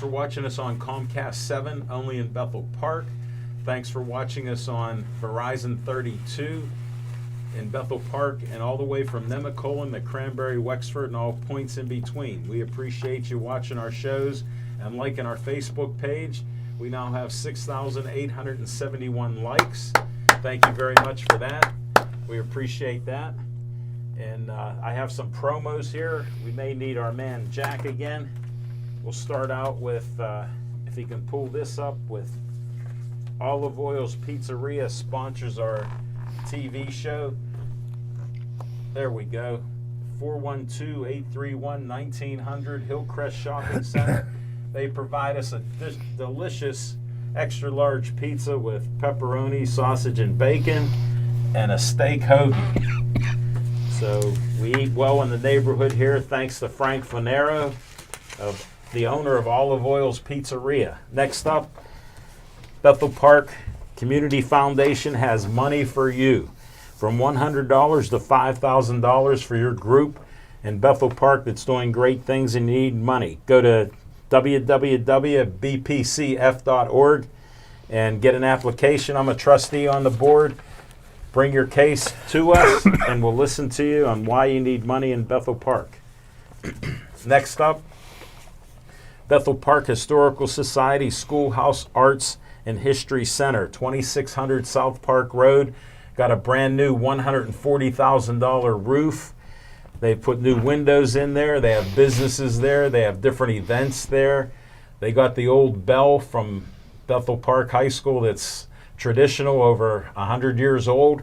for watching us on Comcast 7, only in Bethel Park. Thanks for watching us on Verizon 32 in Bethel Park and all the way from Nemacolin to Cranberry, Wexford, and all points in between. We appreciate you watching our shows and liking our Facebook page. We now have 6,871 likes. Thank you very much for that. We appreciate that. And I have some promos here. We may need our man Jack again. We'll start out with, if he can pull this up, with Olive Oil's Pizzeria sponsors our TV show. There we go. 412-831-1900 Hillcrest Shopping Center. They provide us a delicious extra large pizza with pepperoni, sausage, and bacon, and a steak hoagie. So we eat well in the neighborhood here, thanks to Frank Fanero, the owner of Olive Oil's Pizzeria. Next up, Bethel Park Community Foundation has money for you, from $100 to $5,000 for your group in Bethel Park that's doing great things and need money. Go to www.bpcf.org and get an application. I'm a trustee on the board. Bring your case to us and we'll listen to you on why you need money in Bethel Park. Next up, Bethel Park Historical Society Schoolhouse Arts and History Center, 2600 South Park Road. Got a brand new $140,000 roof. They put new windows in there. They have businesses there. They have different events there. They got the old bell from Bethel Park High School that's traditional, over 100 years old.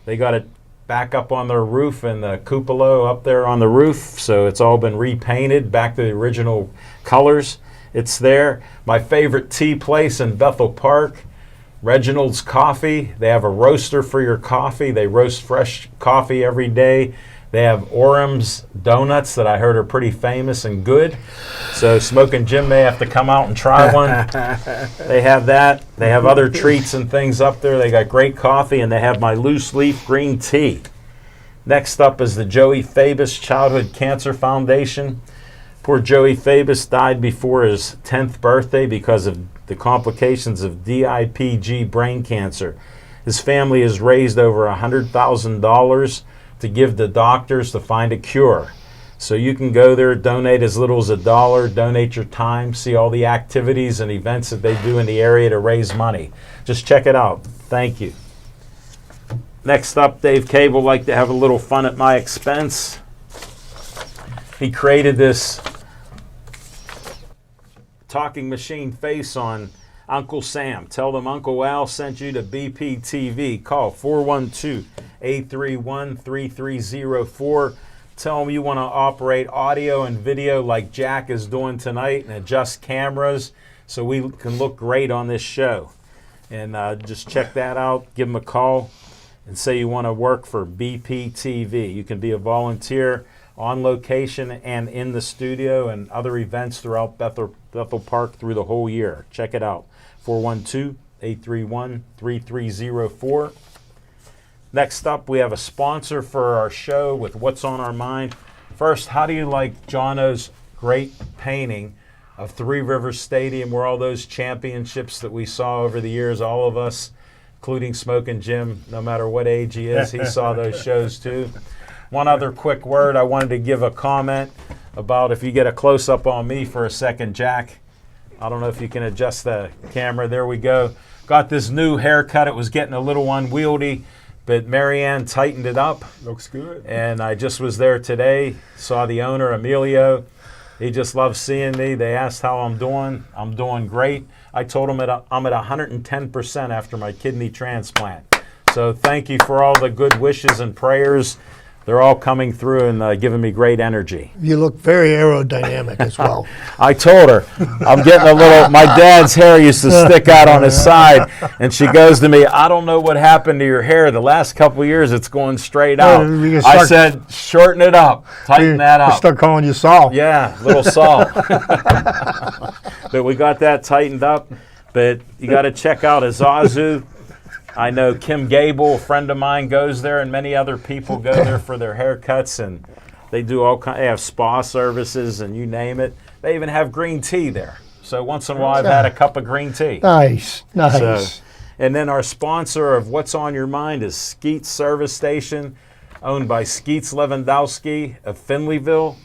They got it back up on their roof and the cupola up there on the roof, so it's all been repainted back to the original colors. It's there. My favorite tea place in Bethel Park, Reginald's Coffee. They have a roaster for your coffee. They roast fresh coffee every day. They have Orem's donuts that I heard are pretty famous and good. So Smoking Jim may have to come out and try one. They have that. They have other treats and things up there. They got great coffee, and they have my loose leaf green tea. Next up is the Joey Fabus Childhood Cancer Foundation. Poor Joey Fabus died before his 10th birthday because of the complications of DIPG brain cancer. His family has raised over $100,000 to give to doctors to find a cure. So you can go there, donate as little as $1, donate your time, see all the activities and events that they do in the area to raise money. Just check it out. Thank you. Next up, Dave Cable like to have a little fun at my expense. He created this talking machine face on Uncle Sam. Tell them Uncle Al sent you to BPTV. Call 412-831-3304. Tell them you want to operate audio and video like Jack is doing tonight and adjust cameras so we can look great on this show. And just check that out. Give them a call and say you want to work for BPTV. You can be a volunteer on location and in the studio and other events throughout Bethel Park through the whole year. Check it out. 412-831-3304. Next up, we have a sponsor for our show with What's on Our Mind. First, how do you like Jono's great painting of Three Rivers Stadium, where all those championships that we saw over the years, all of us, including Smoking Jim, no matter what age he is, he saw those shows too. One other quick word, I wanted to give a comment about, if you get a close-up on me for a second, Jack. I don't know if you can adjust the camera. There we go. Got this new haircut. It was getting a little unwieldy, but Marianne tightened it up. Looks good. And I just was there today, saw the owner, Emilio. He just loves seeing me. They asked how I'm doing. I'm doing great. I told him I'm at 110% after my kidney transplant. So thank you for all the good wishes and prayers. They're all coming through and giving me great energy. You look very aerodynamic as well. I told her, I'm getting a little, my dad's hair used to stick out on his side, and she goes to me, I don't know what happened to your hair. The last couple of years, it's going straight out. I said, shorten it up, tighten that up. Start calling you Saul. Yeah, little Saul. But we got that tightened up. But you got to check out Azazu. I know Kim Gable, a friend of mine, goes there, and many other people go there for their haircuts, and they do all kinds. They have spa services, and you name it. They even have green tea there. So once in a while, I've had a cup of green tea. Nice. So, and then our sponsor of What's on Your Mind is Skeets Service Station, owned by Skeets Lewandowski of Finleyville.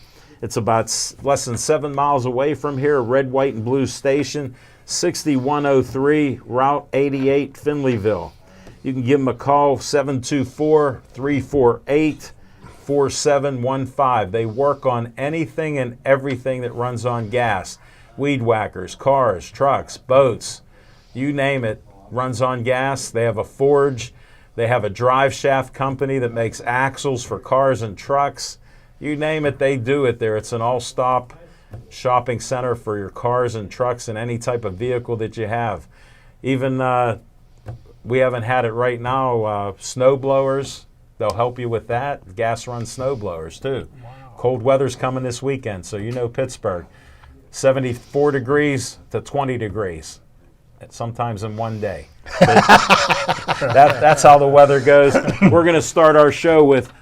It's about less than 7 miles away from here, red, white, and blue station, 6103 Route 88, Finleyville. You can give them a call, 724-348-4715. They work on anything and everything that runs on gas. Weed whackers, cars, trucks, boats, you name it, runs on gas. They have a forge. They have a drive shaft company that makes axles for cars and trucks. You name it, they do it there. It's an all-stop shopping center for your cars and trucks and any type of vehicle that you have. Even we haven't had it right now, snow blowers. They'll help you with that. Gas-run snow blowers, too. Wow. Cold weather's coming this weekend, so you know Pittsburgh. 74 degrees to 20 degrees, sometimes in one day. That's how the weather goes. We're going to start our show with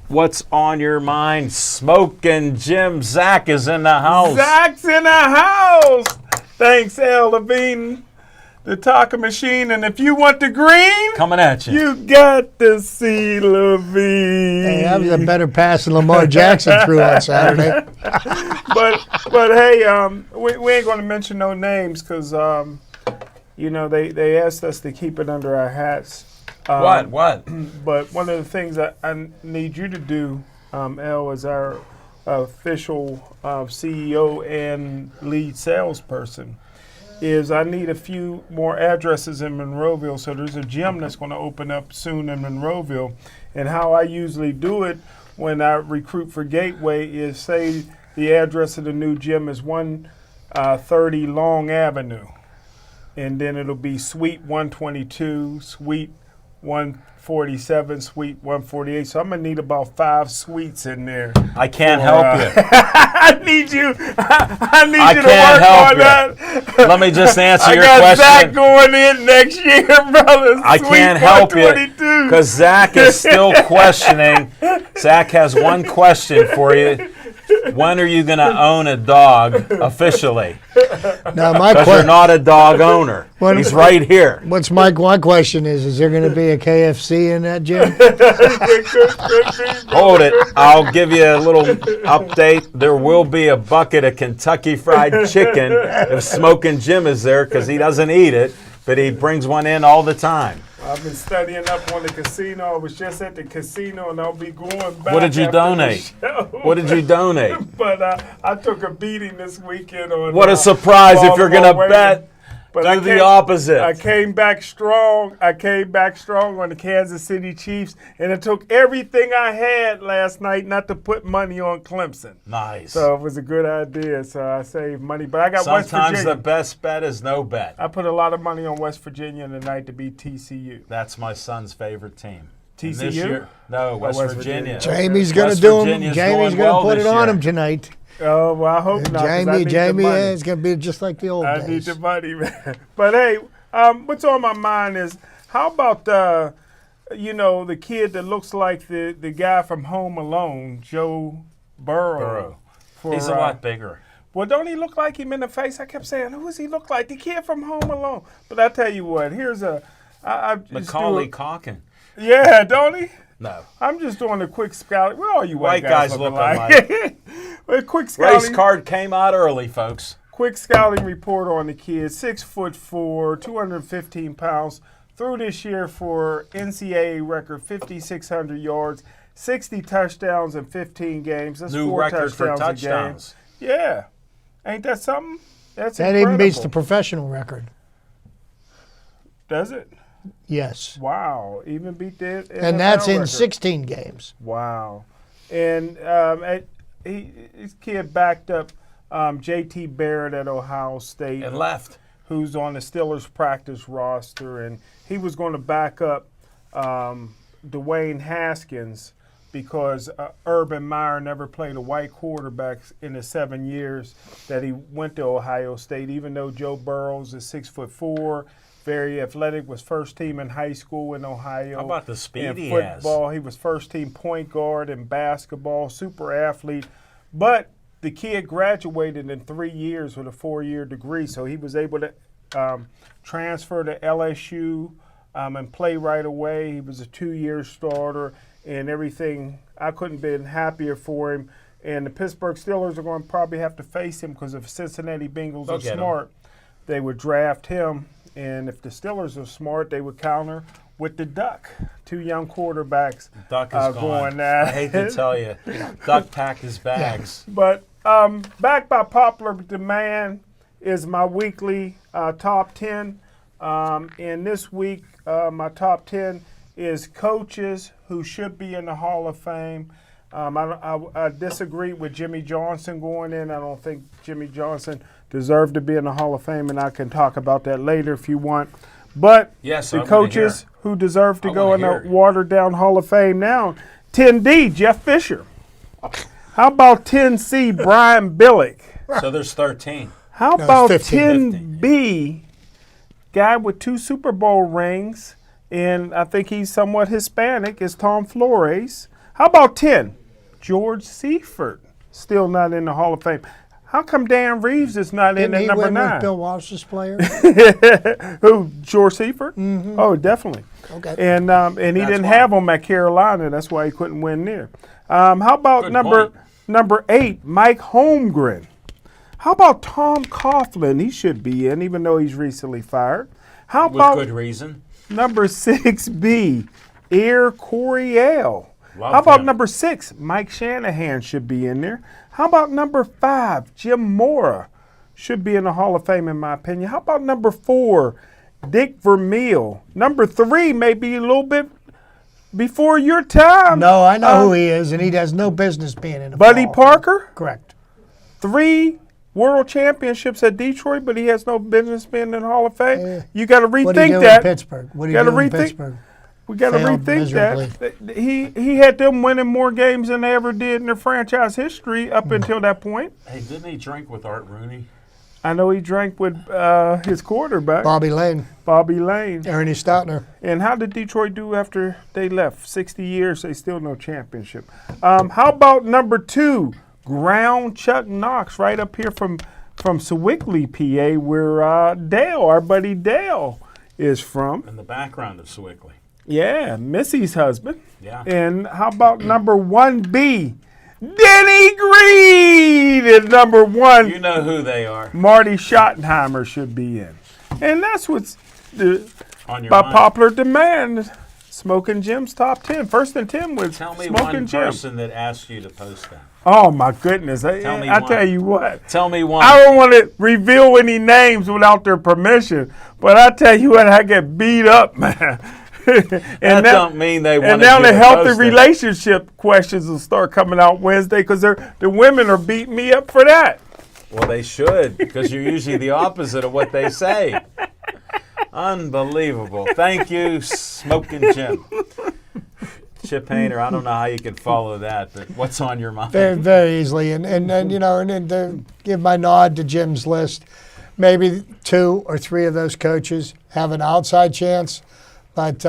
What's on Your Mind? Smoking Jim. Zach is in the house. Zach's in the house. Thanks, Al Levine, the talking machine. And if you want the green, coming at you. You got to see Levine. Hey, that was a better pass than Lamar Jackson threw on Saturday. but hey, we ain't going to mention no names because, they asked us to keep it under our hats. What? But one of the things I need you to do, Al, as our official CEO and lead salesperson, is I need a few more addresses in Monroeville. So there's a gym that's going to open up soon in Monroeville. And how I usually do it when I recruit for Gateway is say the address of the new gym is 130 Long Avenue. And then it'll be Suite 122, Suite 147, Suite 148. So I'm going to need about 5 suites in there. I can't help you. I need you to work on that. Let me just answer your question. I got Zach going in next year, brother. I can't help you because Zach is still questioning. Zach has one question for you. When are you going to own a dog officially? Now, because you're not a dog owner. He's right here. What's my question is there going to be a KFC in that gym? Hold it. I'll give you a little update. There will be a bucket of Kentucky Fried Chicken if Smoking Jim is there because he doesn't eat it, but he brings one in all the time. I've been studying up on the casino. I was just at the casino, and I'll be going back. What did you donate? What did you donate? But I took a beating this weekend on. What a surprise! If you're gonna bet, do the opposite. I came back strong. on the Kansas City Chiefs, and it took everything I had last night not to put money on Clemson. Nice. So it was a good idea. So I saved money, but I got West Virginia. Sometimes the best bet is no bet. I put a lot of money on West Virginia tonight to beat TCU. That's my son's favorite team. TCU? This year, no, West Virginia. Jamie's going to do him. Jamie's going to put it on him tonight. Oh, well, I hope not. Jamie is going to be just like the old days. I need the money, man. But, hey, what's on my mind is how about, the kid that looks like the guy from Home Alone, Joe Burrow. He's a lot bigger. Well, don't he look like him in the face? I kept saying, who does he look like? The kid from Home Alone. But I tell you what, here's Macaulay Culkin. Yeah, don't he? No. I'm just doing a quick scouting. Well, all you white guys look alike. A quick scouting. Race card came out early, folks. Quick scouting report on the kid. 6'4", 215 pounds. Threw this year for NCAA record 5,600 yards, 60 touchdowns in 15 games. That's New 4 record for touchdowns. Yeah. Ain't that something? That's that incredible. even beats the professional record. Does it? Yes. Wow. Even beat the NFL and that's in record. 16 games. Wow. And his kid backed up J.T. Barrett at Ohio State. And left. Who's on the Steelers practice roster. And he was going to back up Dwayne Haskins because Urban Meyer never played a white quarterback in the 7 years that he went to Ohio State, even though Joe Burrows is 6'4", very athletic, was first team in high school in Ohio. How about the speed he has? Football, he was first team point guard in basketball, super athlete. But the kid graduated in 3 years with a 4-year degree, so he was able to transfer to LSU and play right away. He was a 2-year starter and everything. I couldn't have been happier for him. And the Pittsburgh Steelers are going to probably have to face him because if Cincinnati Bengals are smart, they would draft him. And if the Steelers are smart, they would counter with the Duck. 2 young quarterbacks. Duck is going gone. I hate to tell you, Duck packed his bags. But back by popular demand is my weekly top 10. And this week, my top 10 is coaches who should be in the Hall of Fame. I disagree with Jimmy Johnson going in. I don't think Jimmy Johnson deserved to be in the Hall of Fame, and I can talk about that later if you want. But the coaches who deserve to go in the watered-down Hall of Fame now, 10D, Jeff Fisher. How about 10C, Brian Billick? So there's 13. How about 10B, guy with 2 Super Bowl rings, and I think he's somewhat Hispanic, is Tom Flores. How about 10? George Seifert, still not in the Hall of Fame. How come Dan Reeves is not in at number 9? Didn't he win with Bill Walsh's player? Who, George Seifert? Mm-hmm. Oh, definitely. Okay. And he didn't have him at Carolina. That's why he couldn't win there. How about number 8, Mike Holmgren? How about Tom Coughlin? He should be in, even though he's recently fired. How about with good reason? Number 6B, Air Coryell. Love How about him. number 6? Mike Shanahan should be in there. How about number 5? Jim Mora should be in the Hall of Fame, in my opinion. How about number 4? Dick Vermeil. Number 3 may be a little bit before your time. No, I know who he is, and he has no business being in the Buddy Hall. Parker. Correct. 3 World Championships at Detroit, but he has no business being in the Hall of Fame. Yeah. You got to rethink What do you do that. in Pittsburgh? What do You you gotta do in rethink- Pittsburgh? We got to Failed rethink miserably. that. He had them winning more games than they ever did in their franchise history up until that point. Hey, didn't he drink with Art Rooney? I know he drank with his quarterback, Bobby Lane, Bobby Lane. Ernie Stoutner. And how did Detroit do after they left? 60 years, they still no championship. How about number 2, Ground Chuck Knox, right up here from Sewickley, PA, where Dale, our buddy Dale, is from. In the background of Sewickley. Yeah, Missy's husband. Yeah. And how about number 1B? Denny Green is number 1. You know who they are. Marty Schottenheimer should be in. And that's what's On your by mind. popular demand. Smoking Jim's top 10. First and 10 was Tell me Smoking one Jim. person that asked you to post that. Oh my goodness! Tell me I one. tell you what. Tell me one. I don't want to reveal any names without their permission, but I tell you what, I get beat up, man. That don't mean they want And to now the post healthy it. relationship questions will start coming out Wednesday because the women are beating me up for that. Well, they should, because you're usually the opposite of what they say. Unbelievable. Thank you, Smoking Jim. Chip Hainer, I don't know how you can follow that, but what's on your mind? Very, very easily. And you know, and to give my nod to Jim's list, maybe 2 or 3 of those coaches have an outside chance. But,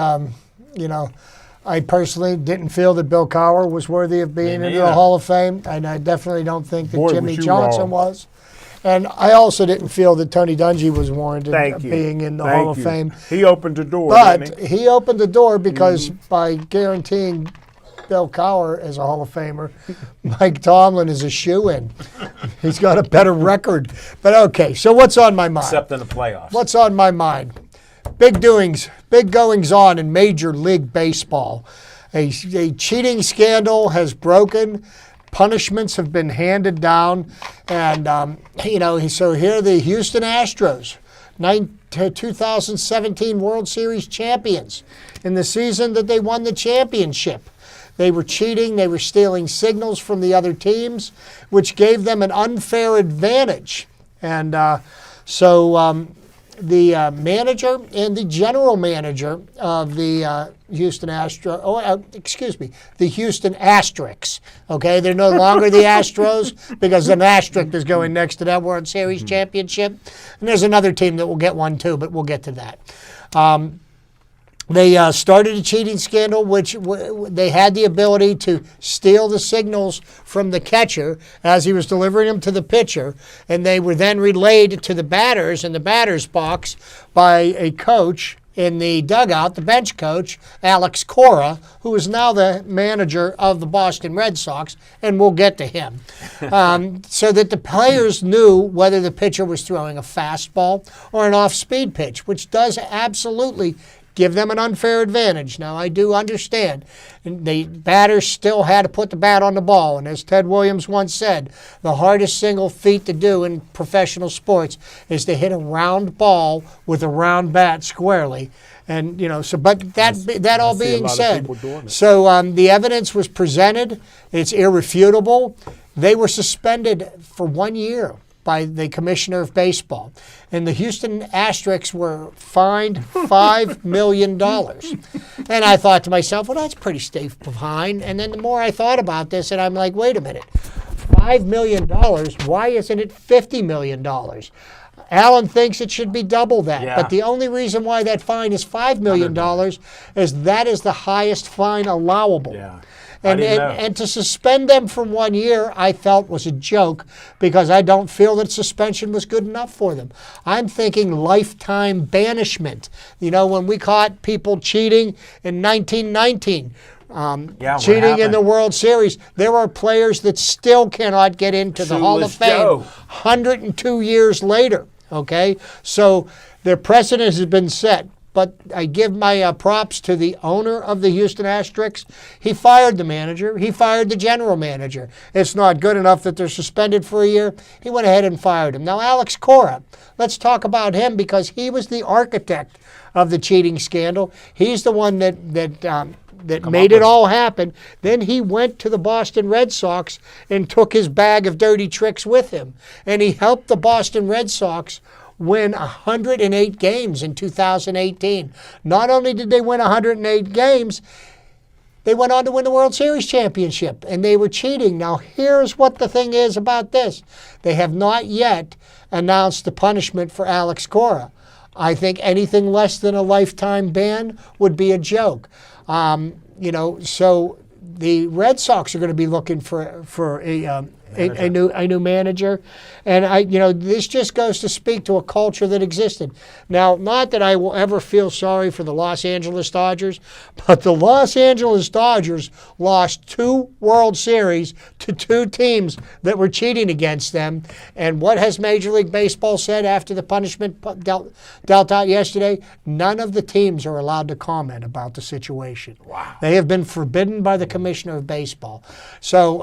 you know, I personally didn't feel that Bill Cowher was worthy of being Me into the neither. Hall of Fame. And I definitely don't think that Boy, Jimmy was you Johnson wrong. was. And I also didn't feel that Tony Dungy was warranted Thank of you. being in the Thank Hall of you. Fame. He opened the door, But didn't he? he opened the door because by guaranteeing Bill Cowher as a Hall of Famer, Mike Tomlin is a shoo-in. He's got a better record. But okay, so what's on my mind? Except in the playoffs. What's on my mind? Big doings, big goings on in Major League Baseball. A cheating scandal has broken. Punishments have been handed down. And, you know, so here are the Houston Astros, 2017 World Series champions. In the season that they won the championship, they were cheating. They were stealing signals from the other teams, which gave them an unfair advantage. And so the manager and the general manager of the Houston the Houston Asterix. Okay, they're no longer the Astros because an asterisk is going next to that World Series championship. And there's another team that will get one too, but we'll get to that. They started a cheating scandal, which they had the ability to steal the signals from the catcher as he was delivering them to the pitcher, and they were then relayed to the batters in the batter's box by a coach in the dugout, the bench coach, Alex Cora, who is now the manager of the Boston Red Sox, and we'll get to him. So that the players knew whether the pitcher was throwing a fastball or an off-speed pitch, which does absolutely give them an unfair advantage. Now, I do understand the batters still had to put the bat on the ball. And as Ted Williams once said, the hardest single feat to do in professional sports is to hit a round ball with a round bat squarely. And, but that all being said, so the evidence was presented. It's irrefutable. They were suspended for 1 year by the commissioner of baseball. And the Houston Asterix were fined $5 million. And I thought to myself, well, that's pretty steep fine. And then the more I thought about this, and I'm like, wait a minute, $5 million, why isn't it $50 million? Alan thinks it should be double that. Yeah. But the only reason why that fine is $5 million is that is the highest fine allowable. Yeah. And to suspend them for 1 year, I felt was a joke because I don't feel that suspension was good enough for them. I'm thinking lifetime banishment. When we caught people cheating in 1919, cheating in the World Series, there are players that still cannot get into the Hall of Fame 102 years later. Okay, so their precedent has been set. But I give my props to the owner of the Houston Asterix. He fired the manager. He fired the general manager. It's not good enough that they're suspended for a year. He went ahead and fired him. Now, Alex Cora, let's talk about him because he was the architect of the cheating scandal. He's the one that made it all happen. Then he went to the Boston Red Sox and took his bag of dirty tricks with him. And he helped the Boston Red Sox win 108 games in 2018. Not only did they win 108 games, they went on to win the World Series championship, and they were cheating. Now, here's what the thing is about this. They have not yet announced the punishment for Alex Cora. I think anything less than a lifetime ban would be a joke. So the Red Sox are going to be looking for a new manager, and this just goes to speak to a culture that existed. Now, not that I will ever feel sorry for the Los Angeles Dodgers, but the Los Angeles Dodgers lost 2 World Series to 2 teams that were cheating against them. And what has Major League Baseball said after the punishment dealt out yesterday? None of the teams are allowed to comment about the situation. Wow. They have been forbidden by the commissioner of baseball. So,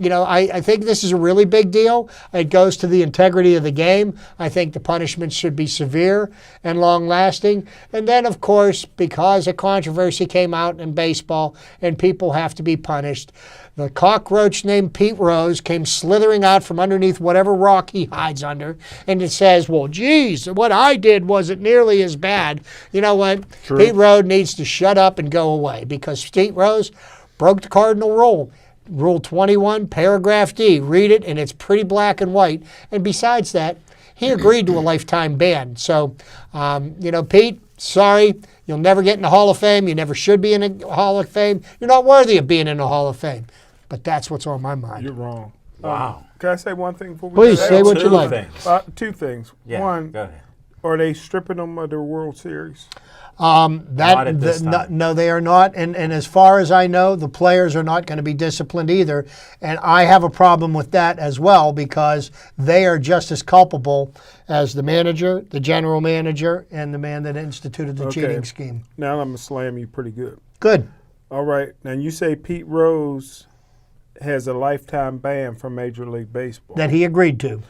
I think this is a really big deal. It goes to the integrity of the game. I think the punishment should be severe and long-lasting. And then, of course, because a controversy came out in baseball and people have to be punished, the cockroach named Pete Rose came slithering out from underneath whatever rock he hides under, and it says, well, geez, what I did wasn't nearly as bad. You know what? True. Pete Rose needs to shut up and go away because Pete Rose broke the cardinal rule. Rule 21, paragraph D. Read it, and it's pretty black and white. And besides that, he agreed to a lifetime ban. So, Pete, sorry, you'll never get in the Hall of Fame. You never should be in the Hall of Fame. You're not worthy of being in the Hall of Fame. But that's what's on my mind. You're wrong. Wow. Can I say one thing before we Please, go? say what you like. Things. 2 things. Yeah, One, go ahead. are they stripping them of their World Series? Not at this time. No, they are not. And as far as I know, the players are not going to be disciplined either. And I have a problem with that as well because they are just as culpable as the manager, the general manager, and the man that instituted the cheating scheme. Now I'm going to slam you pretty good. Good. All right. Now you say Pete Rose has a lifetime ban from Major League Baseball. That he agreed to.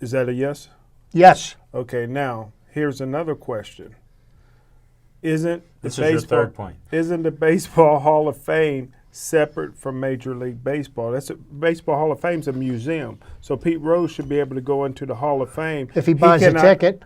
Is that a yes? Yes. Okay, now here's another question. Isn't This is your third point. Isn't the Baseball Hall of Fame separate from Major League Baseball? Baseball Hall of Fame's a museum, so Pete Rose should be able to go into the Hall of Fame If he buys a ticket.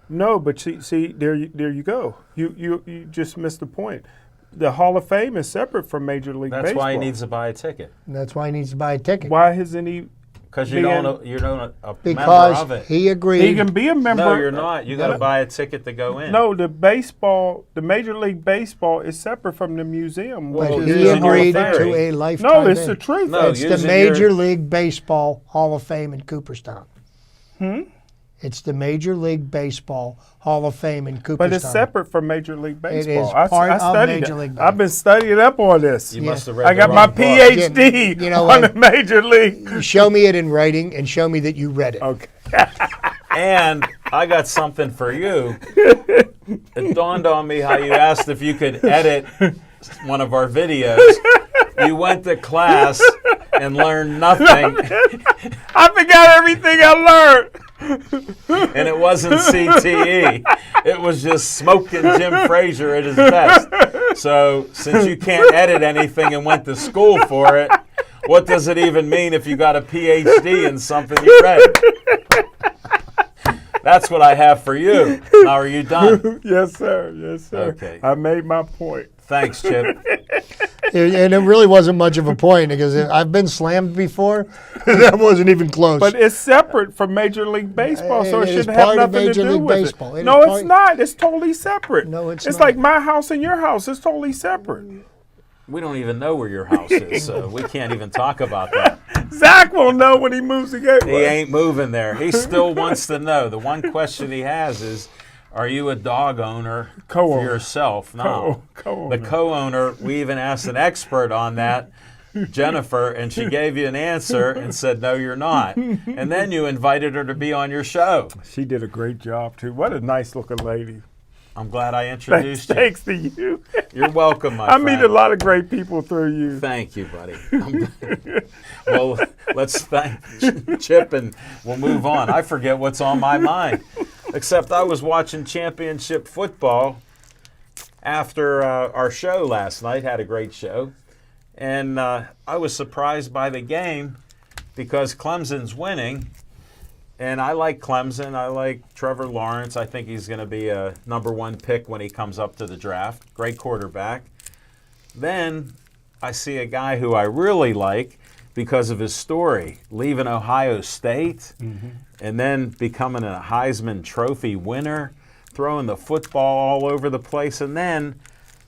No, but see, there you go. You just missed the point. The Hall of Fame is separate from Major League Baseball. That's why he needs to buy a ticket. That's why he needs to buy a ticket. Why hasn't he Because you're not a member of Because it. he agreed. He can be a member. No, you're not. You got to buy a ticket to go in. No, the Major League Baseball is separate from the museum. but Well, he using your agreed theory. to a lifetime No, it's ban. the truth. No, It's the using Major your- League Baseball Hall of Fame in Cooperstown. It's the Major League Baseball Hall of Fame in Cooperstown. But it's separate from Major League Baseball. is part of studied Major it. League I've been studying up on this. You must have read I the got my wrong book. PhD You know on what? the Major League. Show me it in writing and show me that you read it. Okay. And I got something for you. It dawned on me how you asked if you could edit one of our videos. You went to class and learned nothing, I forgot everything I learned. and it wasn't CTE. It was just smoking Jim Frazier at his best. So since you can't edit anything and went to school for it, what does it even mean if you got a PhD in something you read? That's what I have for you. Now, are you done? Yes, sir. Yes, sir. Okay. I made my point. Thanks, Chip. And it really wasn't much of a point because I've been slammed before. That wasn't even close. But it's separate from Major League Baseball, so it It is shouldn't have part of nothing to Major do League with Baseball. it. It No, is it's part- not. It's totally separate. No, it's It's not. like my house and your house. It's totally separate. We don't even know where your house is, so we can't even talk about that. Zach won't know when he moves the He gateway. ain't moving there. He still wants to know. The one question he has is, are you a dog owner for Co-owner. yourself? No. Co-owner. The co-owner, we even asked an expert on that, Jennifer, and she gave you an answer and said, no, you're not. And then you invited her to be on your show. She did a great job, too. What a nice looking lady. I'm glad I introduced you. Thanks to you. You're welcome, my I friend. meet a lot of great people through you. Thank you, buddy. Well, let's thank Chip and we'll move on. I forget what's on my mind. Except I was watching championship football after our show last night. Had a great show. And I was surprised by the game because Clemson's winning. And I like Clemson. I like Trevor Lawrence. I think he's going to be a #1 pick when he comes up to the draft. Great quarterback. Then I see a guy who I really like because of his story, leaving Ohio State and then becoming a Heisman Trophy winner, throwing the football all over the place, and then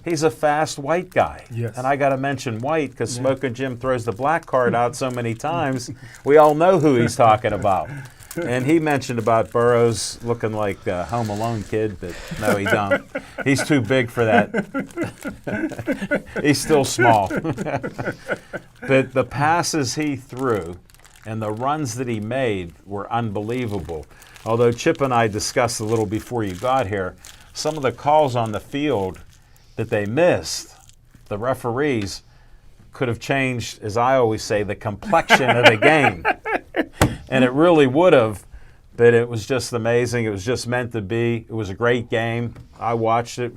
he's a fast white guy. Yes. And I got to mention white because Smoking Jim throws the black card out so many times. We all know who he's talking about. And he mentioned about Burrows looking like a Home Alone kid, but no, he don't. He's too big for that. He's still small. But the passes he threw and the runs that he made were unbelievable. Although Chip and I discussed a little before you got here, some of the calls on the field that they missed, the referees could have changed, as I always say, the complexion of the game. And it really would have, but it was just amazing. It was just meant to be. It was a great game. I watched it.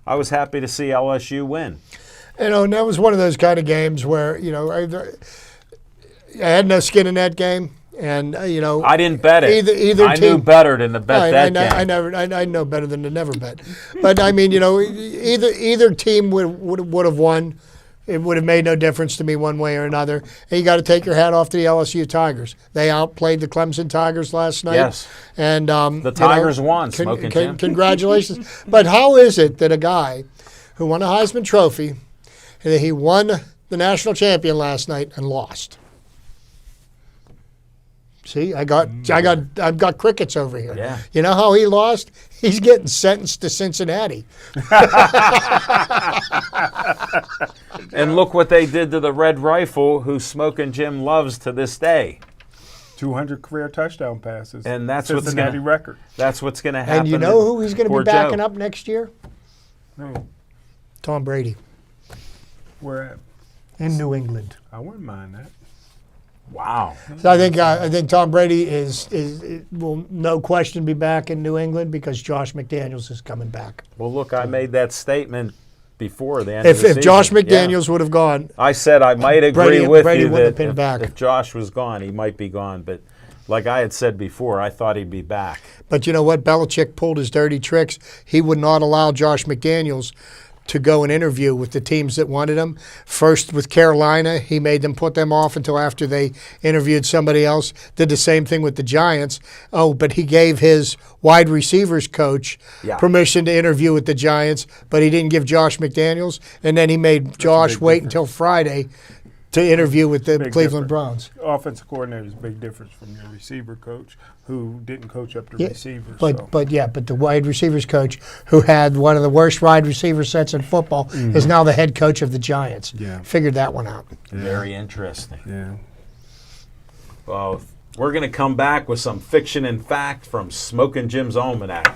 I was happy to see LSU win. And that was one of those kind of games where, I had no skin in that game. And, I didn't bet it. Either I team, knew better than to bet that game. I know better than to never bet. But, I mean, either team would have won. It would have made no difference to me one way or another. And you got to take your hat off to the LSU Tigers. They outplayed the Clemson Tigers last night. Yes. And The Tigers won, Smoking Jim. Congratulations. But how is it that a guy who won a Heisman Trophy, and that he won the national champion last night and lost? See, I've got crickets over here. Yeah. You know how he lost? He's getting sentenced to Cincinnati. And look what they did to the Red Rifle, who Smoking Jim loves to this day. 200 career touchdown passes. And that's Cincinnati record. That's what's going to happen. And you know who he's going to poor be backing Joe. up next year? No. Tom Brady Where at? in New England. I wouldn't mind that. Wow. So I think Tom Brady will no question be back in New England because Josh McDaniels is coming back. Well, look, I made that statement before the end of the If season. Josh Yeah. McDaniels would have gone, I said I might agree with Brady you wouldn't have that been back. if Josh was gone, he might be gone. But like I had said before, I thought he'd be back. but you know what? Belichick pulled his dirty tricks. He would not allow Josh McDaniels to go and interview with the teams that wanted him. First with Carolina, he made them put them off until after they interviewed somebody else. Did the same thing with the Giants. Oh, but he gave his wide receivers coach permission to interview with the Giants, but he didn't give Josh McDaniels. And then he made Josh wait until Friday to interview with the Cleveland Browns. Offensive coordinator is a big difference from your receiver coach who didn't coach up the receivers. But the wide receivers coach who had one of the worst wide receiver sets in football is now the head coach of the Giants. Yeah. Figured that one out. Yeah. Very interesting. Yeah. Well, we're going to come back with some fiction and fact from Smokin' Jim's Almanac.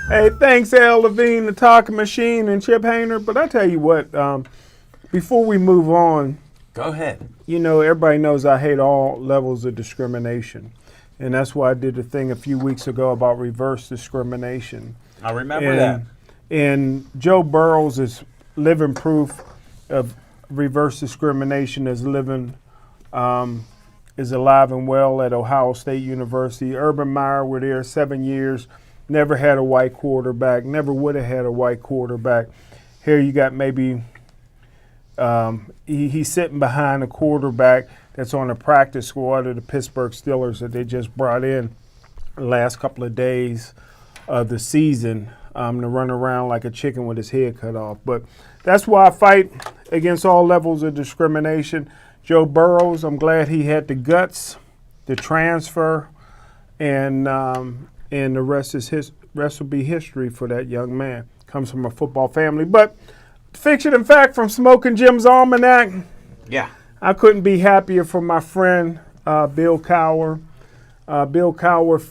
Hey, thanks, Al Levine, the Talking Machine, and Chip Hayner. But I tell you what, before we move on, go ahead. You know, everybody knows I hate all levels of discrimination. And that's why I did a thing a few weeks ago about reverse discrimination. I remember that. And Joe Burrows is living proof of reverse discrimination, is living, is alive and well at Ohio State University. Urban Meyer were there 7 years. Never had a white quarterback, never would have had a white quarterback. Here you got maybe he's sitting behind a quarterback that's on a practice squad of the Pittsburgh Steelers that they just brought in the last couple of days of the season to run around like a chicken with his head cut off. But that's why I fight against all levels of discrimination. Joe Burrows, I'm glad he had the guts to transfer, and the rest will be history for that young man. Comes from a football family. But fiction and fact from Smokin' Jim's Almanac. Yeah. I couldn't be happier for my friend Bill Cowher. Bill Cowher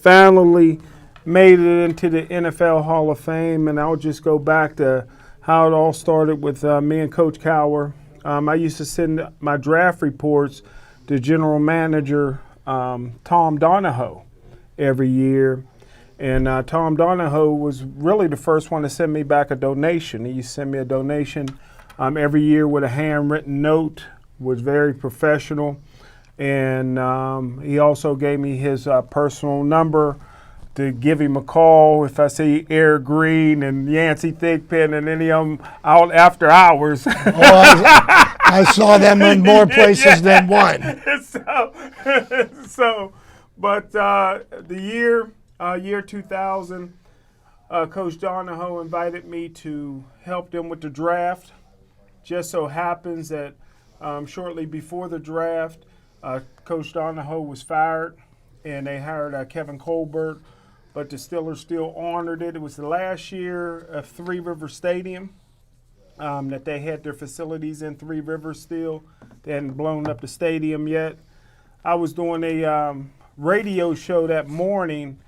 finally made it into the NFL Hall of Fame. And I'll just go back to how it all started with me and Coach Cowher. I used to send my draft reports to General Manager Tom Donahoe every year. And Tom Donahoe was really the first one to send me back a donation. He used to send me a donation every year with a handwritten note, was very professional. And he also gave me his personal number to give him a call if I see Air Green and Yancey Thigpen and any of them out after hours. I saw them in more places than one. But the year 2000, Coach Donahoe invited me to help them with the draft. Just so happens that shortly before the draft, Coach Donahoe was fired, and they hired Kevin Colbert. But the Steelers still honored it. It was the last year of Three Rivers Stadium that they had their facilities in Three Rivers still. They hadn't blown up the stadium yet. I was doing a radio show that morning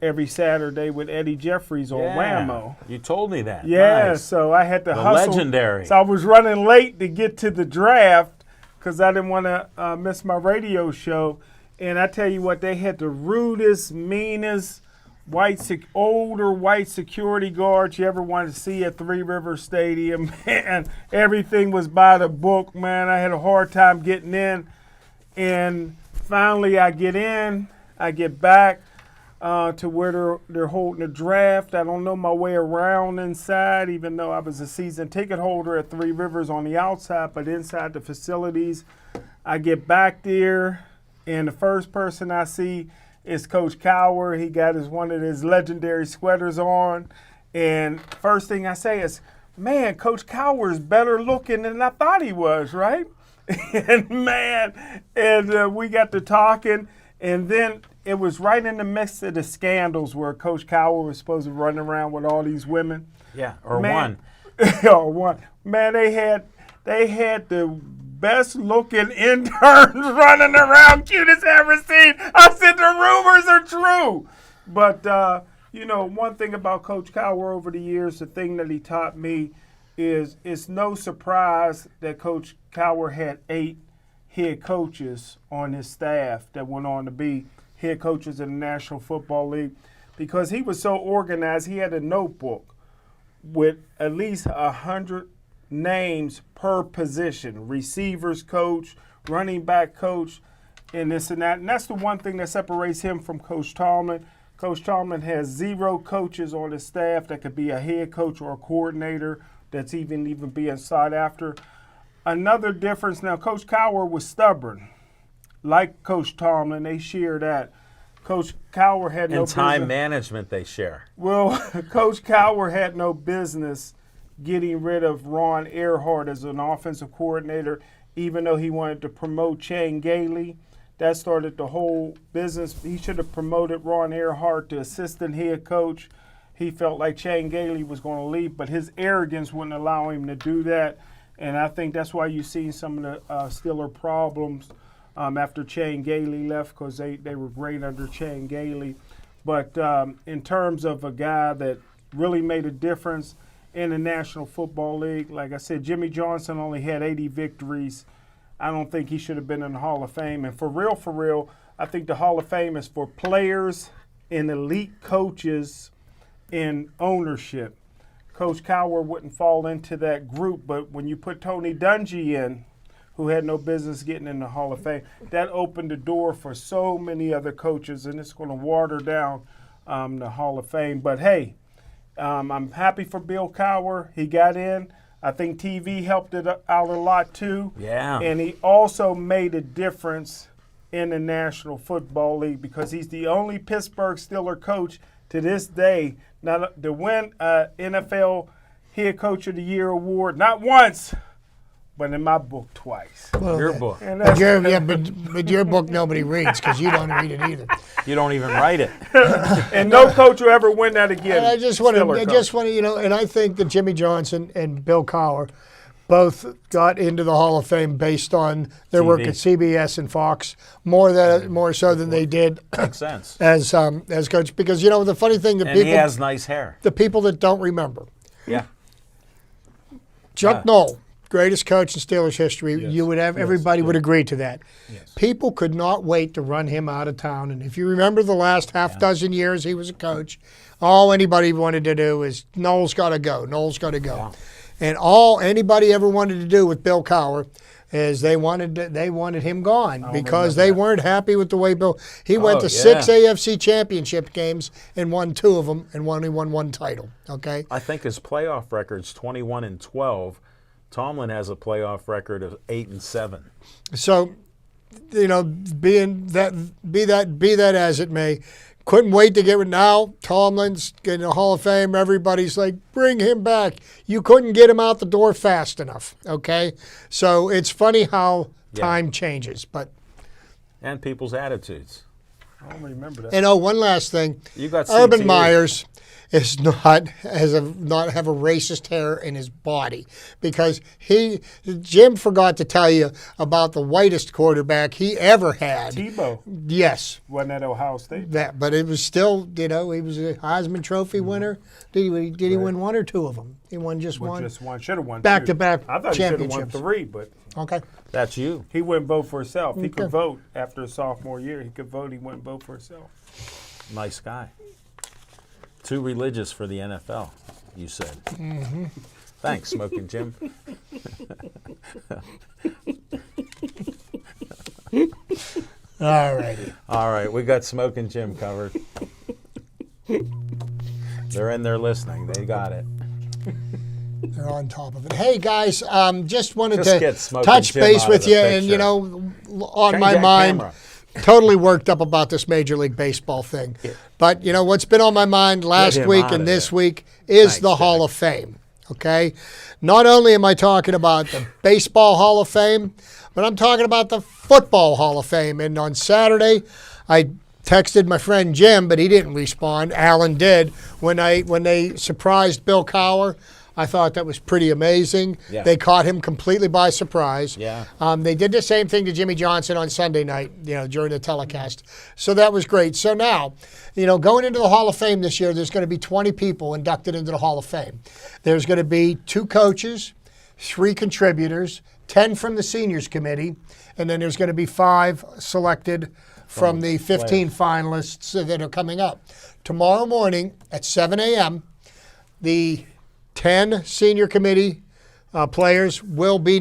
every Saturday with Eddie Jeffries on Whammo. You told me that. Yeah, nice. So I had to hustle. Legendary. So I was running late to get to the draft because I didn't want to miss my radio show. And I tell you what, they had the rudest, meanest, older white security guards you ever wanted to see at Three Rivers Stadium. And everything was by the book, man. I had a hard time getting in. And finally I get in. I get back to where they're holding the draft. I don't know my way around inside, even though I was a season ticket holder at Three Rivers on the outside, but inside the facilities. I get back there, and the first person I see is Coach Cowher. He got one of his legendary sweaters on. And first thing I say is, man, Coach Cowher is better looking than I thought he was, right? And we got to talking. And then it was right in the midst of the scandals where Coach Cowher was supposed to run around with all these women. Yeah, or one. Or one. Man, they had the best looking interns running around, cutest ever seen. I said the rumors are true. But, one thing about Coach Cowher over the years, the thing that he taught me is it's no surprise that Coach Cowher had 8 head coaches on his staff that went on to be head coaches in the National Football League, because he was so organized. He had a notebook with at least 100 names per position, receivers coach, running back coach, and this and that. And that's the one thing that separates him from Coach Tomlin. Coach Tomlin has 0 coaches on his staff that could be a head coach or a coordinator that's even being sought after. Another difference now, Coach Cowher was stubborn. Like Coach Tomlin, they share that. Coach Cowher had no And time business. management they share. Well, Coach Cowher had no business getting rid of Ron Earhart as an offensive coordinator, even though he wanted to promote Chan Gailey. That started the whole business. He should have promoted Ron Earhart to assistant head coach. He felt like Chan Gailey was going to leave, but his arrogance wouldn't allow him to do that. And I think that's why you've seen some of the Steeler problems after Chan Gailey left, because they were great under Chan Gailey. But in terms of a guy that really made a difference in the National Football League, like I said, Jimmy Johnson only had 80 victories. I don't think he should have been in the Hall of Fame. And for real, I think the Hall of Fame is for players and elite coaches in ownership. Coach Cowher wouldn't fall into that group, but when you put Tony Dungy in, who had no business getting in the Hall of Fame, that opened the door for so many other coaches, and it's going to water down the Hall of Fame. But hey, I'm happy for Bill Cowher. He got in. I think TV helped it out a lot too. Yeah. And he also made a difference in the National Football League because he's the only Pittsburgh Steeler coach to this day now to win NFL Head Coach of the Year award, not once, but in my book twice. Well, Your book. And But that's- but your book nobody reads because you don't read it either. You don't even write it. and no coach will ever win that again. And I just want Steeler to, coach. and I think that Jimmy Johnson and Bill Cowher both got into the Hall of Fame based on their work TV. at CBS and Fox more so than they did Makes sense. as coach. Because the funny thing, And he has nice hair. the people that don't remember, Yeah. Chuck Noll, greatest coach in Steelers history. Yes. You would have everybody would agree to that. Yes. People could not wait to run him out of town. And if you remember the last half dozen years he was a coach, all anybody wanted to do is Noel's got to go. Noel's got to go. Yeah. And all anybody ever wanted to do with Bill Cowher is they wanted him gone because they weren't happy with the way he went to 6 AFC championship games and won 2 of them and only won 1 title. Okay. I think his playoff record's 21-12. Tomlin has a playoff record of 8-7. So, be that as it may, couldn't wait to get it now. Tomlin's getting the Hall of Fame. Everybody's like, bring him back. You couldn't get him out the door fast enough. Okay, so it's funny how time changes. But And people's attitudes. I don't remember that. and one last thing, You got Urban CTE. Myers is not have a racist hair in his body because Jim forgot to tell you about the whitest quarterback he ever had. Tebow Yes, wasn't at Ohio State. but it was still he was a Heisman Trophy winner. Did he win 1 or 2 of them? He won just Well, one. just one. Should have won Back-to-back I thought he should have won championships. 3, but Okay. That's you. he wouldn't vote for himself. He Okay. could vote after his sophomore year. He could vote. He wouldn't vote for himself. Nice guy. Too religious for the NFL, you said. Mm-hmm. Thanks, Smoking Jim. All righty. All right, we got Smoking Jim covered. They're in there listening. They got it. They're on top of it. Hey guys, just wanted Just to get Smoking touch Jim base out with of the you, and picture. on Change my that mind. camera. Totally worked up about this Major League Baseball thing. But, what's been on my mind last him week out and of this there. week is Thanks, the Hall Jack. of Fame, okay? Not only am I talking about the Baseball Hall of Fame, but I'm talking about the Football Hall of Fame. And on Saturday, I texted my friend Jim, but he didn't respond. Alan did. When they surprised Bill Cowher, I thought that was pretty amazing. Yeah. They caught him completely by surprise. Yeah. They did the same thing to Jimmy Johnson on Sunday night, during the telecast. So that was great. So now, going into the Hall of Fame this year, there's going to be 20 people inducted into the Hall of Fame. There's going to be 2 coaches, 3 contributors, 10 from the seniors committee, and then there's going to be 5 selected from the 15 finalists that are coming up. Tomorrow morning at 7 a.m., the 10 senior committee players will be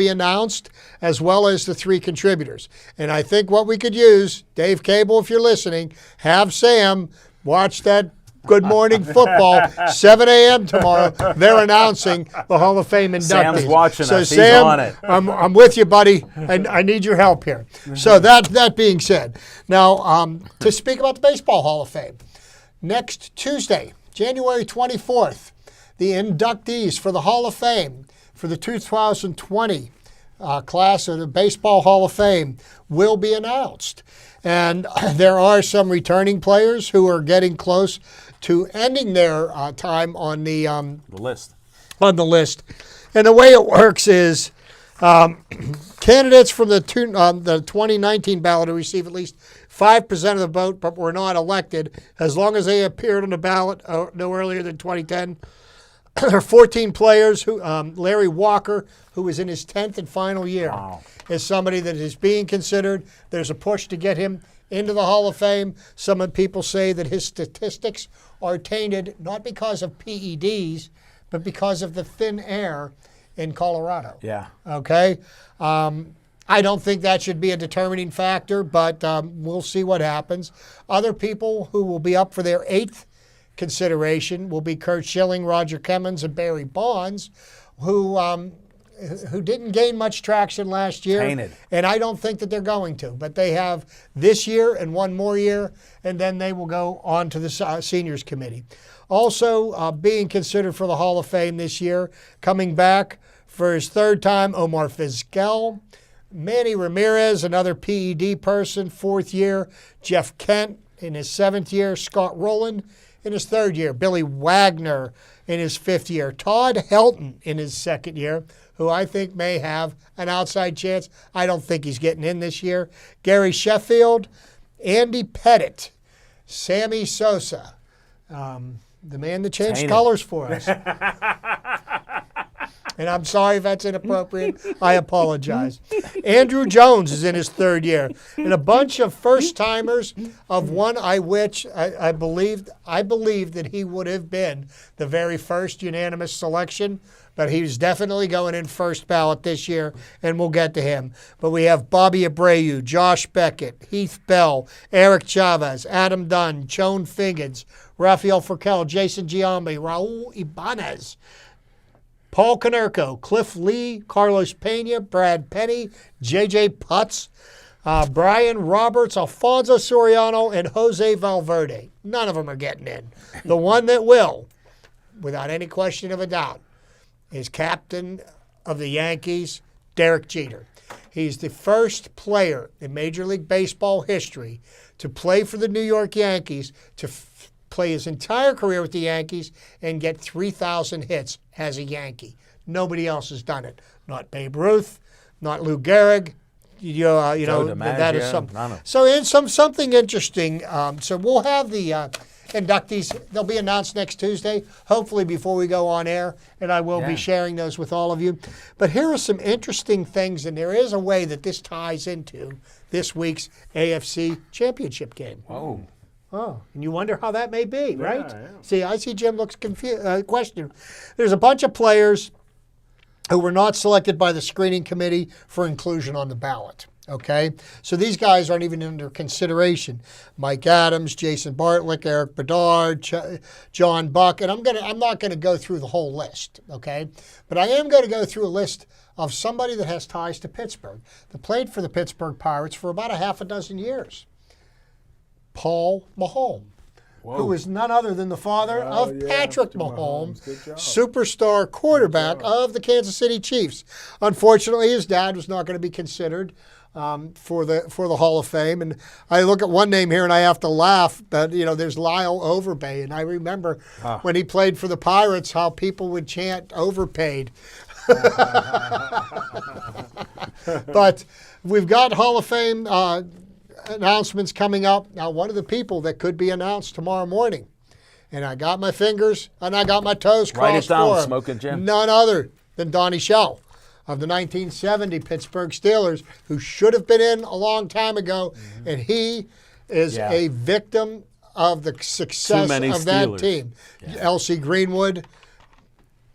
announced, as well as the 3 contributors. And I think what we could use, Dave Cable, if you're listening, have Sam watch that Good Morning Football, 7 a.m. tomorrow. They're announcing the Hall of Fame inductees. Sam's watching us. Sam, He's on it. I'm with you, buddy. I need your help here. So that being said, now to speak about the Baseball Hall of Fame, next Tuesday, January 24th, the inductees for the Hall of Fame for the 2020 class of the Baseball Hall of Fame will be announced. And there are some returning players who are getting close to ending their time on the list. On the list. And the way it works is candidates from the 2019 ballot who receive at least 5% of the vote but were not elected, as long as they appeared on the ballot no earlier than 2010. There are 14 players. Larry Walker, who is in his 10th and final year, is somebody that is being considered. There's a push to get him into the Hall of Fame. Some people say that his statistics are tainted not because of PEDs, but because of the thin air in Colorado. Yeah. Okay? I don't think that should be a determining factor, but we'll see what happens. Other people who will be up for their 8th consideration will be Kurt Schilling, Roger Clemens, and Barry Bonds, who didn't gain much traction last year. Tainted. And I don't think that they're going to. But they have this year and one more year, and then they will go on to the Seniors Committee. Also being considered for the Hall of Fame this year, coming back for his 3rd time, Omar Vizquel, Manny Ramirez, another PED person, 4th year, Jeff Kent in his 7th year, Scott Rowland in his 3rd year, Billy Wagner in his 5th year, Todd Helton in his 2nd year, who I think may have an outside chance. I don't think he's getting in this year. Gary Sheffield, Andy Pettit, Sammy Sosa, the man that changed colors for us. And I'm sorry if that's inappropriate. I apologize. Andrew Jones is in his 3rd year. And a bunch of first-timers of one I believe that he would have been the very first unanimous selection, but he's definitely going in first ballot this year, and we'll get to him. But we have Bobby Abreu, Josh Beckett, Heath Bell, Eric Chavez, Adam Dunn, Joan Figgins, Rafael Furcal, Jason Giambi, Raul Ibanez, Paul Konerko, Cliff Lee, Carlos Pena, Brad Penny, J.J. Putz, Brian Roberts, Alfonso Soriano, and Jose Valverde. None of them are getting in. The one that will, without any question of a doubt, is captain of the Yankees, Derek Jeter. He's the first player in Major League Baseball history to play for the New York Yankees, to play his entire career with the Yankees and get 3,000 hits as a Yankee. Nobody else has done it. Not Babe Ruth, not Lou Gehrig. That is something. So it's something interesting. So we'll have the inductees. They'll be announced next Tuesday, hopefully before we go on air, and I will be sharing those with all of you. But here are some interesting things, and there is a way that this ties into this week's AFC Championship game. Oh, and you wonder how that may be, right? Yeah. See, I see Jim looks confused, questioning. There's a bunch of players who were not selected by the screening committee for inclusion on the ballot. Okay, so these guys aren't even under consideration. Mike Adams, Jason Bartlick, Eric Bedard, John Buck, and I'm not gonna go through the whole list. Okay, but I am going to go through a list of somebody that has ties to Pittsburgh, that played for the Pittsburgh Pirates for about a half a dozen years. Paul Maholm, who is none other than the father of Patrick Mahomes, superstar quarterback of the Kansas City Chiefs. Unfortunately, his dad was not going to be considered for the Hall of Fame. And I look at one name here and I have to laugh, but there's Lyle Overpay. And I remember when he played for the Pirates, how people would chant overpaid. But we've got Hall of Fame announcements coming up. Now, one of the people that could be announced tomorrow morning, and I got my fingers and I got my toes crossed. Write it down, for him. Smoking Jim. None other than Donnie Shell of the 1970 Pittsburgh Steelers, who should have been in a long time ago, and he is a victim of the success of that team. Yeah. L.C. Greenwood,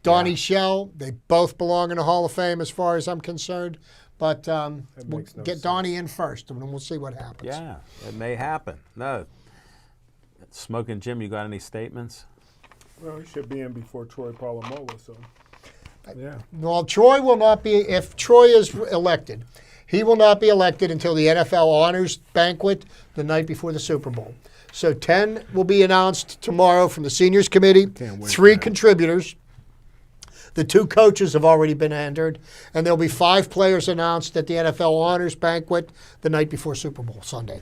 Donnie Shell, they both belong in the Hall of Fame as far as I'm concerned. But we'll makes no get sense. Donnie in first, and then we'll see what happens. Yeah, it may happen. No. Smoking Jim, you got any statements? Well, he should be in before Troy Polamalu, so. Yeah. Well, Troy will not be, if Troy is elected, he will not be elected until the NFL Honors Banquet the night before the Super Bowl. So 10 will be announced tomorrow from the Seniors Committee, Can't wait 3 for that. contributors. The 2 coaches have already been entered, and there'll be 5 players announced at the NFL Honors Banquet the night before Super Bowl Sunday.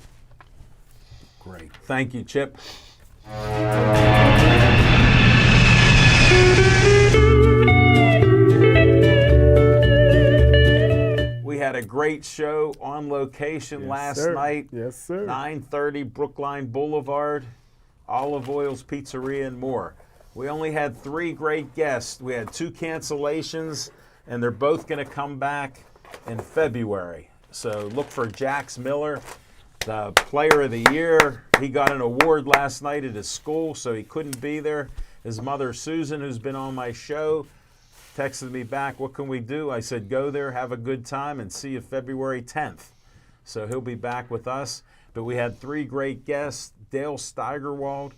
Great. Thank you, Chip. We had a great show on location last sir. night. Yes, sir. 930 Brookline Boulevard, Olive Oil's Pizzeria and more. We only had 3 great guests. We had 2 cancellations, and they're both going to come back in February. So look for Jax Miller, the Player of the Year. He got an award last night at his school, so he couldn't be there. His mother, Susan, who's been on my show, texted me back, what can we do? I said, go there, have a good time, and see you February 10th. So he'll be back with us. But we had 3 great guests. Dale Steigerwald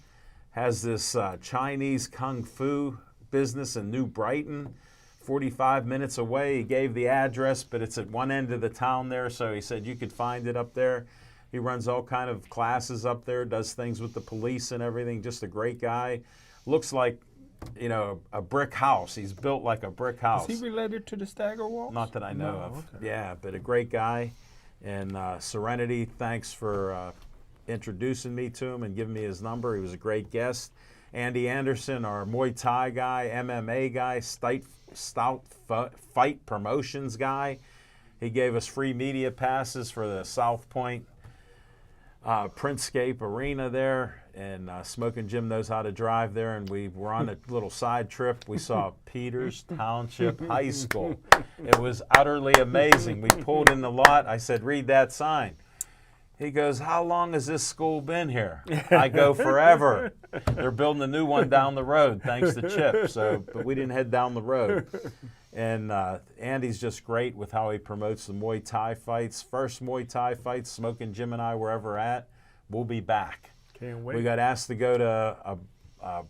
has this Chinese Kung Fu business in New Brighton, 45 minutes away. He gave the address, but it's at one end of the town there, so he said you could find it up there. He runs all kind of classes up there, does things with the police and everything. Just a great guy. Looks like, you know, a brick house. He's built like a brick house. Is he related to the Staggerwalds? Not that I know No, of. okay. Yeah, but a great guy. And Serenity, thanks for introducing me to him and giving me his number. He was a great guest. Andy Anderson, our Muay Thai guy, MMA guy, Stout Fight Promotions guy. He gave us free media passes for the South Point Printscape Arena there. And Smoking Jim knows how to drive there. And we were on a little side trip. We saw Peters Township High School. It was utterly amazing. We pulled in the lot. I said, read that sign. He goes, how long has this school been here? I go, forever. They're building a new one down the road, thanks to Chip. So, but we didn't head down the road. And Andy's just great with how he promotes the Muay Thai fights. First Muay Thai fights, Smoking Jim and I, wherever at, we'll be back. Can't wait. We got asked to go to a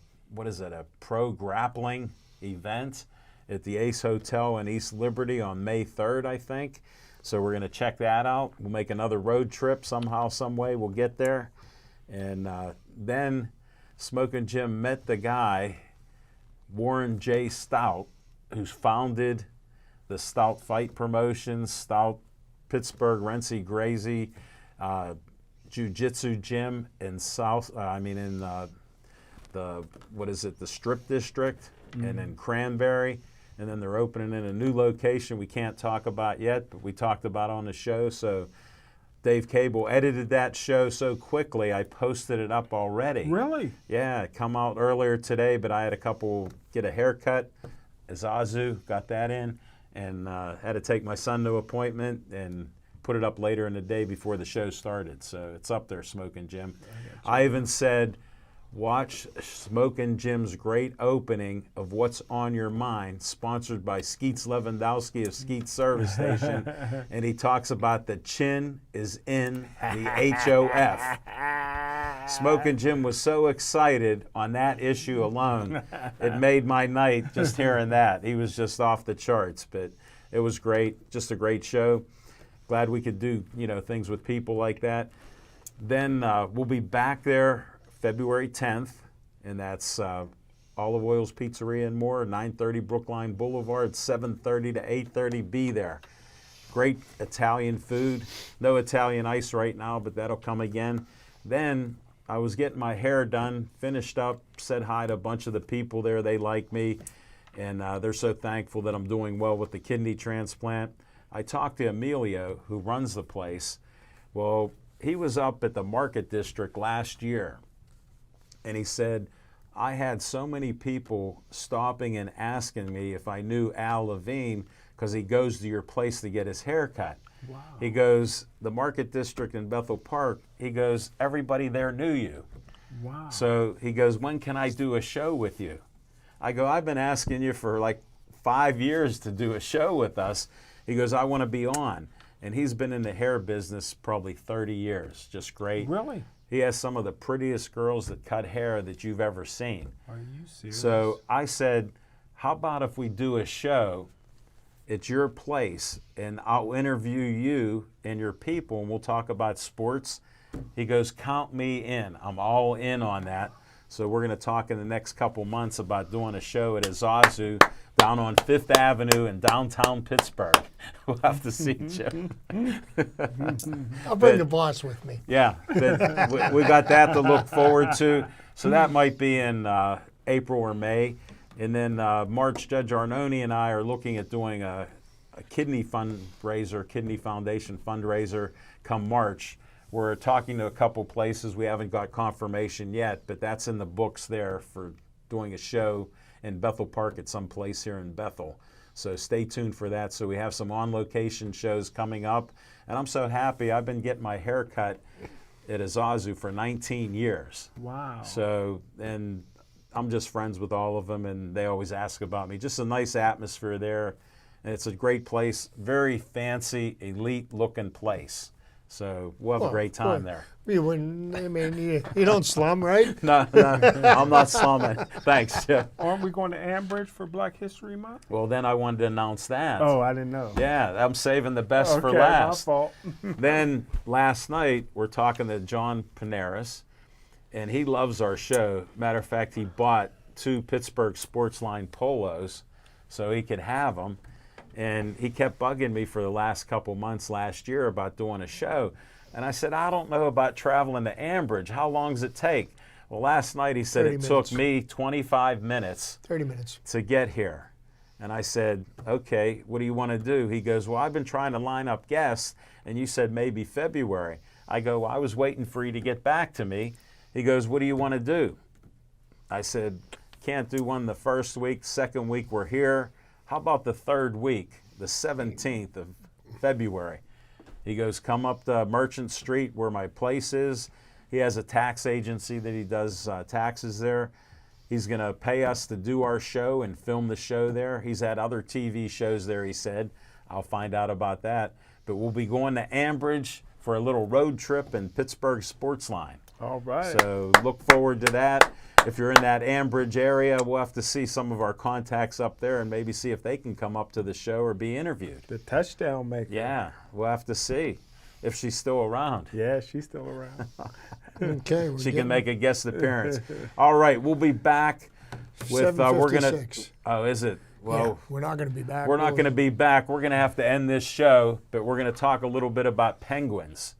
pro grappling event at the Ace Hotel in East Liberty on May 3rd, I think. So we're going to check that out. We'll make another road trip somehow, some way. We'll get there. And then Smoking Jim met the guy, Warren J. Stout, who's founded the Stout Fight Promotions, Stout Pittsburgh Renzi Gracie Jiu-Jitsu Gym in the Strip District and in Cranberry. And then they're opening in a new location we can't talk about yet, but we talked about on the show. So Dave Cable edited that show so quickly, I posted it up already. Really? Yeah, it come out earlier today, but I had a couple get a haircut. Zazu got that in, and had to take my son to an appointment and put it up later in the day before the show started. So it's up there, Smoking Jim. I even said, watch Smoking Jim's great opening of What's on Your Mind, sponsored by Skeets Lewandowski of Skeets Service Station. And he talks about the chin is in the HOF. Smoking Jim was so excited on that issue alone. It made my night just hearing that. He was just off the charts, but it was great. Just a great show. Glad we could do, things with people like that. Then we'll be back there February 10th, and that's Olive Oil's Pizzeria and more, 930 Brookline Boulevard, 7:30 to 8:30. Be there. Great Italian food. No Italian ice right now, but that'll come again. Then I was getting my hair done, finished up, said hi to a bunch of the people there. They like me, and they're so thankful that I'm doing well with the kidney transplant. I talked to Emilio, who runs the place. Well, he was up at the Market District last year. And he said, I had so many people stopping and asking me if I knew Al Levine because he goes to your place to get his hair cut. Wow. He goes, the Market District in Bethel Park, he goes, everybody there knew you. Wow. So he goes, when can I do a show with you? I go, I've been asking you for like 5 years to do a show with us. He goes, I want to be on. And he's been in the hair business probably 30 years. Just great. Really? He has some of the prettiest girls that cut hair that you've ever seen. Are you serious? So I said, how about if we do a show at your place and I'll interview you and your people and we'll talk about sports? He goes, count me in. I'm all in on that. So we're going to talk in the next couple months about doing a show at Azazu down on 5th Avenue in downtown Pittsburgh. We'll have to see, Jim. I'll bring the boss with me. Yeah, but we got that to look forward to. So that might be in April or May. And then March, Judge Arnone and I are looking at doing a kidney fundraiser, kidney foundation fundraiser come March. We're talking to a couple places. We haven't got confirmation yet, but that's in the books there for doing a show in Bethel Park at some place here in Bethel. So stay tuned for that. So we have some on-location shows coming up. And I'm so happy. I've been getting my hair cut at Azazu for 19 years. Wow. So, and I'm just friends with all of them, and they always ask about me. Just a nice atmosphere there. And it's a great place, very fancy, elite-looking place. So we'll have a great time there. You wouldn't, I mean, you don't slum, right? No, I'm not slumming. Thanks, Jeff. Aren't we going to Ambridge for Black History Month? Well, then I wanted to announce that. Oh, I didn't know. Yeah, I'm saving the best for Okay, last. my fault. Then last night, we're talking to John Panaris, and he loves our show. Matter of fact, he bought 2 Pittsburgh Sportsline polos so he could have them. And he kept bugging me for the last couple months last year about doing a show. And I said, I don't know about traveling to Ambridge. How long does it take? Well, last night he said 30 it minutes. took me 25 minutes 30 minutes. to get here. And I said, okay, what do you want to do? He goes, well, I've been trying to line up guests, and you said maybe February. I go, well, I was waiting for you to get back to me. He goes, what do you want to do? I said, can't do one the first week, second week we're here. How about the third week, the 17th of February? He goes, come up to Merchant Street where my place is. He has a tax agency that he does taxes there. He's going to pay us to do our show and film the show there. He's had other TV shows there, he said. I'll find out about that. But we'll be going to Ambridge for a little road trip in Pittsburgh Sportsline. All right. So look forward to that. If you're in that Ambridge area, we'll have to see some of our contacts up there and maybe see if they can come up to the show or be interviewed. The touchdown maker. Yeah, we'll have to see if she's still around. Yeah, she's still around. Okay. She can make a guest appearance. All right, we'll be back with we're gonna. 7:56. Oh, is it? Well, Yeah, we're not going to be back. we're not going to be back. We're going to have to end this show, but we're going to talk a little bit about Penguins.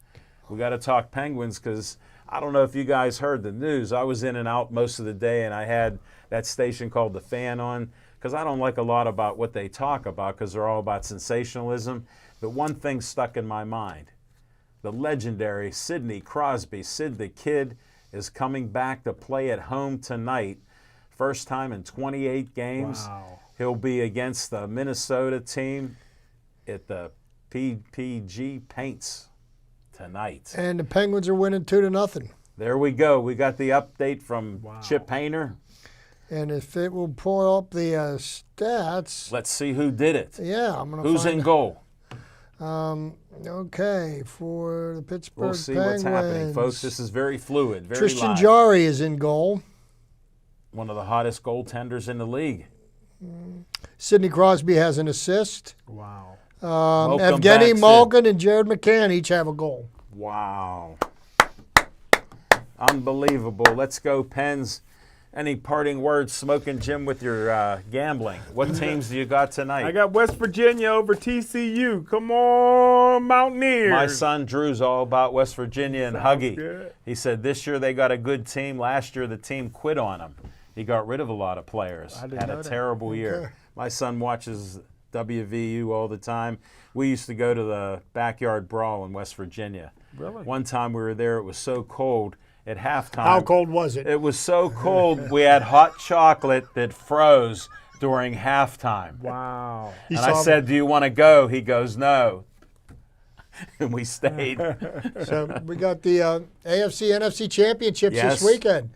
We got to talk Penguins because I don't know if you guys heard the news. I was in and out most of the day, and I had that station called The Fan on because I don't like a lot about what they talk about because they're all about sensationalism. But one thing stuck in my mind. The legendary Sidney Crosby, Sid the Kid, is coming back to play at home tonight. First time in 28 games. Wow. He'll be against the Minnesota team at the PPG Paints tonight. And the Penguins are winning 2-0. There we go. We got the update from Chip Hayner. And if it will pull up the stats, Let's see who did it. yeah, I'm going to Who's in goal? Okay, for the Pittsburgh We'll see Penguins. what's happening, folks. This is very fluid, very Tristan live. Jarry is in goal. One of the hottest goaltenders in the league. Sidney Crosby has an assist. Wow. Welcome Evgeny back, Sid. Malkin and Jared McCann each have a goal. Wow. Unbelievable. Let's go, Pens. Any parting words, Smoking Jim, with your gambling? What teams do you got tonight? I got West Virginia over TCU. Come on, Mountaineers. My son Drew's all about West Virginia and Huggy. good. He said this year they got a good team. Last year the team quit on him. He got rid of a lot of players. I didn't Had know a that. terrible year. My son watches WVU all the time. We used to go to the backyard brawl in West Virginia. Really? One time we were there, it was so cold at halftime. How cold was it? It was so cold we had hot chocolate that froze during halftime. Wow. You And I saw said, do you want to go? He goes, no. And we stayed. So we got the AFC NFC championships Yes. this weekend.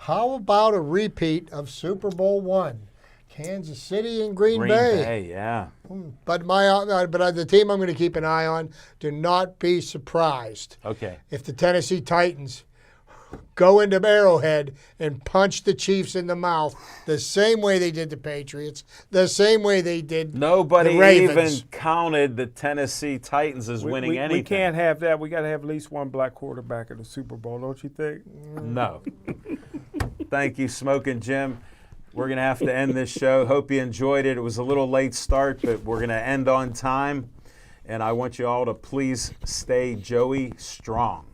How about a repeat of Super Bowl I? Kansas City and Green Green Bay. Bay, yeah. But the team I'm going to keep an eye on, do not be surprised Okay. if the Tennessee Titans go into Arrowhead and punch the Chiefs in the mouth the same way they did the Patriots, the same way they did Nobody the Ravens. even counted the Tennessee Titans as winning anything. We can't have that. We got to have at least one black quarterback at the Super Bowl, don't you think? No. Thank you, Smoking Jim. We're going to have to end this show. Hope you enjoyed it. It was a little late start, but we're going to end on time. And I want you all to please stay Joey strong.